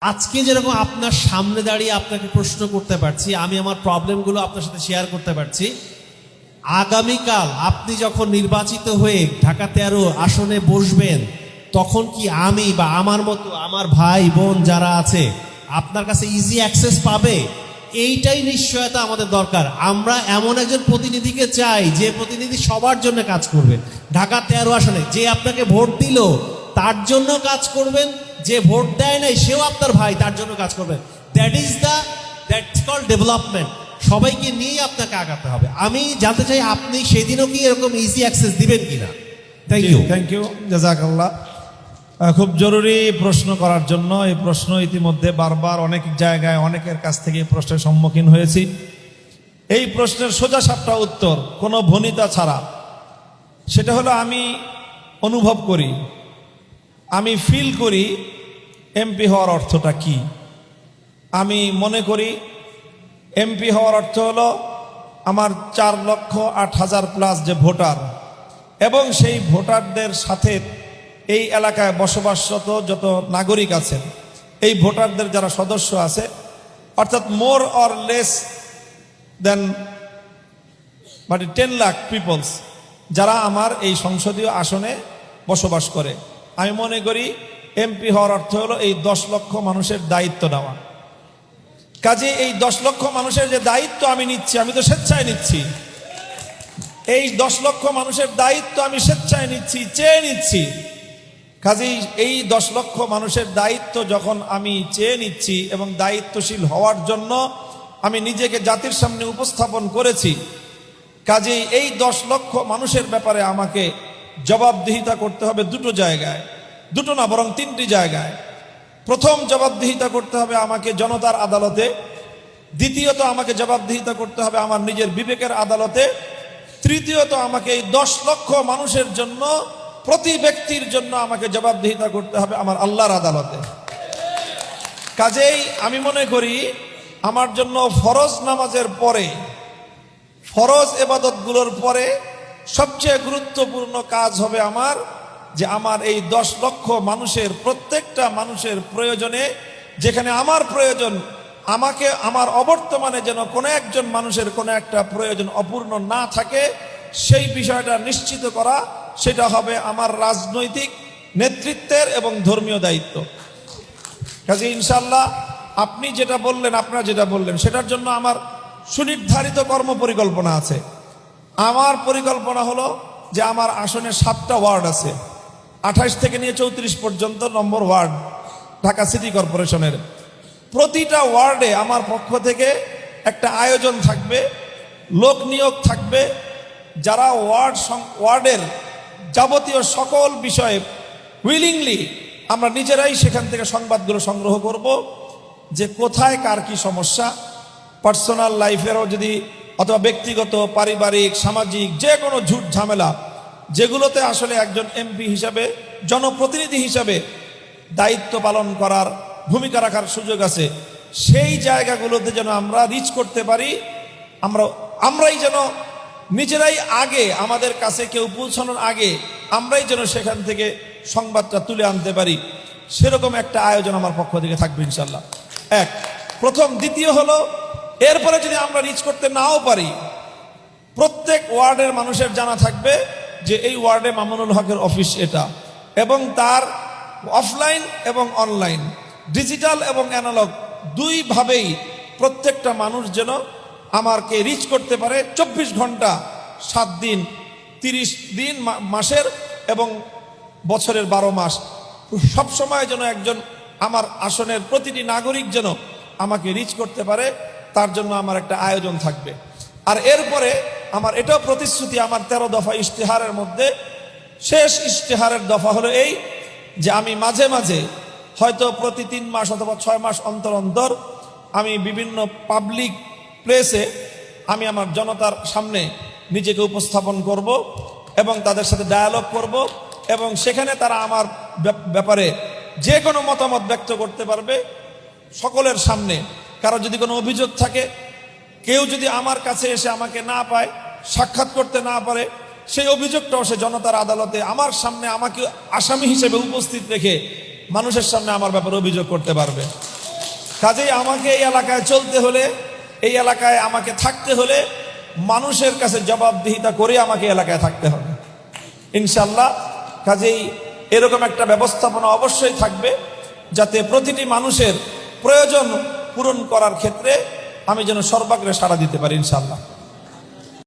আজকে যেরকম আপনার সামনে দাঁড়িয়ে আপনাকে প্রশ্ন করতে পারছি, আমি আমার প্রবলেমগুলো আপনার সাথে শেয়ার করতে পারছি। আগামীকাল আপনি যখন নির্বাচিত হয়ে ঢাকা 13 আসনে বসবেন, তখন কি আমি বা আমার মতো আমার ভাই বোন যারা আছে আপনার কাছে ইজি অ্যাক্সেস পাবে? এইটাই নিশ্চয়তা আমাদের দরকার। আমরা এমন একজন প্রতিনিধিকে চাই যে প্রতিনিধি সবার জন্য কাজ করবে। ঢাকা 13 আসনে যে আপনাকে ভোট দিল তার জন্য কাজ করবেন, যে ভোট দেয় নাই সেও আপনার ভাই, তার জন্য কাজ করবেন। That's called development. সবাইকে নিয়ে আপনাকে আগাতে হবে। আমি জানতে চাই আপনি সেদিনও কি এরকম ইজি অ্যাক্সেস দিবেন কিনা? থ্যাংক ইউ জাযাকাল্লাহ। খুব জরুরি প্রশ্ন করার জন্য। এই প্রশ্ন ইতিমধ্যে বারবার অনেক জায়গায় অনেকের কাছ থেকে এই প্রশ্নের সম্মুখীন হয়েছি। এই প্রশ্নের সোজা সাপটা উত্তর, কোনো ভনিতা ছাড়া, সেটা হলো আমি অনুভব করি, আমি ফিল করি এমপি হওয়ার অর্থটা কি। আমি মনে করি এমপি হওয়ার অর্থ হলো আমার 4,08,000 প্লাস যে ভোটার, এবং সেই ভোটারদের সাথে এই এলাকায় বসবাসরত যত নাগরিক আছেন, এই ভোটারদের যারা সদস্য আছে, অর্থাৎ more or less than 10 lakh peoples যারা আমার এই সংসদীয় আসনে বসবাস করে, আমি মনে করি এমপি হওয়ার অর্থ হলো এই 10 লক্ষ মানুষের দায়িত্ব নেওয়া। কাজে এই 10 লক্ষ মানুষের যে দায়িত্ব আমি নিচ্ছি, আমি তো স্বেচ্ছায় নিচ্ছি, এই 10 লক্ষ মানুষের দায়িত্ব আমি স্বেচ্ছায় নিচ্ছি, চেয়ে নিচ্ছি। কাজেই এই 10 লক্ষ মানুষের দায়িত্ব যখন আমি চেয়ে নিচ্ছি এবং দায়িত্বশীল হওয়ার জন্য আমি নিজেকে জাতির সামনে উপস্থাপন করেছি, কাজেই এই 10 লক্ষ মানুষের ব্যাপারে আমাকে জবাবদিহিতা করতে হবে দুটো জায়গায়, দুটো না বরং 3টি জায়গায়। প্রথম জবাবদিহিতা করতে হবে আমাকে জনতার আদালতে, দ্বিতীয়ত আমাকে জবাবদিহিতা করতে হবে আমার নিজের বিবেকের আদালতে, তৃতীয়ত আমাকে এই 10 লক্ষ মানুষের জন্য, প্রতি ব্যক্তির জন্য আমাকে জবাবদিহিতা করতে হবে আমার আল্লাহর আদালতে। কাজেই আমি মনে করি আমার জন্য ফরজ নামাজের পরে, ফরজ ইবাদতগুলোর পরে সবচেয়ে গুরুত্বপূর্ণ কাজ হবে আমার, যে আমার এই 10 লক্ষ মানুষের প্রত্যেকটা মানুষের প্রয়োজনে, যেখানে আমার প্রয়োজন, আমাকে আমার অবর্তমানে যেন কোনো একজন মানুষের কোনো একটা প্রয়োজন অপূর্ণ না থাকে, সেই বিষয়টা নিশ্চিত করা, সেটা হবে আমার রাজনৈতিক নেতৃত্বের এবং ধর্মীয় দায়িত্ব। কাজে ইনশাআল্লাহ আপনি যেটা বললেন, আপনারা যেটা বললেন, সেটার জন্য আমার সুনির্ধারিত কর্ম পরিকল্পনা আছে। আমার পরিকল্পনা হলো যে আমার আসনে 7টা ওয়ার্ড আছে, 28 থেকে নিয়ে 34 পর্যন্ত নম্বর ওয়ার্ড ঢাকা সিটি কর্পোরেশনের। প্রতিটা ওয়ার্ডে আমার পক্ষ থেকে একটা আয়োজন থাকবে, লোক নিয়োগ থাকবে, যারা ওয়ার্ডের যাবতীয় সকল বিষয়ে উইলিংলি আমরা নিজেরাই সেখান থেকে সংবাদগুলো সংগ্রহ করব, যে কোথায় কার কি সমস্যা, পার্সোনাল লাইফেরও যদি, অথবা ব্যক্তিগত, পারিবারিক, সামাজিক যে কোনো ঝুট ঝামেলা, যেগুলোতে আসলে একজন এমপি হিসাবে, জনপ্রতিনিধি হিসাবে দায়িত্ব পালন করার, ভূমিকা রাখার সুযোগ আছে, সেই জায়গাগুলোতে যেন আমরা রিচ করতে পারি। আমরাই যেন নিজেরাই আগে, আমাদের কাছে কেউ পৌঁছানোর আগে আমরাই যেন সেখান থেকে সংবাদটা তুলে আনতে পারি, সেরকম একটা আয়োজন আমার পক্ষ থেকে থাকবে ইনশাল্লাহ। প্রথম। দ্বিতীয় হলো, এরপরে যদি আমরা রিচ করতে নাও পারি, প্রত্যেক ওয়ার্ডের মানুষের জানা থাকবে যে এই ওয়ার্ডে মামুনুল হকের অফিস এটা, এবং তার অফলাইন এবং অনলাইন, ডিজিটাল এবং অ্যানালগ দুইভাবেই প্রত্যেকটা মানুষ যেন আমাকে রিচ করতে পারে 24 ঘন্টা 7 দিন 30 দিন মাসের এবং বছরের 12 মাস, সব সময় যেন একজন আমার আসনের প্রতিটি নাগরিক যেন আমাকে রিচ করতে পারে, তার জন্য আমার একটা আয়োজন থাকবে। আর এরপরে আমার এটাও প্রতিশ্রুতি, আমার 13 দফা ইশতেহারের মধ্যে শেষ ইশতেহারের দফা হলো এই, যে আমি মাঝে মাঝে, হয়তো প্রতি 3 মাস অথবা 6 মাস অন্তর অন্তর, আমি বিভিন্ন পাবলিক প্লেসে আমি আমার জনতার সামনে নিজেকে উপস্থাপন করব এবং তাদের সাথে ডায়ালগ করব, এবং সেখানে তারা আমার ব্যাপারে যে কোনো মতামত ব্যক্ত করতে পারবে সকলের সামনে। কারো যদি কোনো অভিযোগ থাকে, কেউ যদি আমার কাছে এসে আমাকে না পায়, সাক্ষাৎ করতে না পারে, সেই অভিযোগটাও সে জনতার আদালতে আমার সামনে আমাকে আসামি হিসেবে উপস্থিত রেখে মানুষের সামনে আমার ব্যাপারে অভিযোগ করতে পারবে। কাজেই আমাকে এই এলাকায় চলতে হলে, এই এলাকায় আমাকে থাকতে হলে মানুষের কাছে জবাবদিহিতা করে আমাকে এলাকায় থাকতে হবে ইনশাল্লাহ। কাজেই এরকম একটা ব্যবস্থাপনা অবশ্যই থাকবে, যাতে প্রতিটি মানুষের প্রয়োজন পূরণ করার ক্ষেত্রে আমি যেন সর্বাগ্রে সাড়া দিতে পারি ইনশাল্লাহ।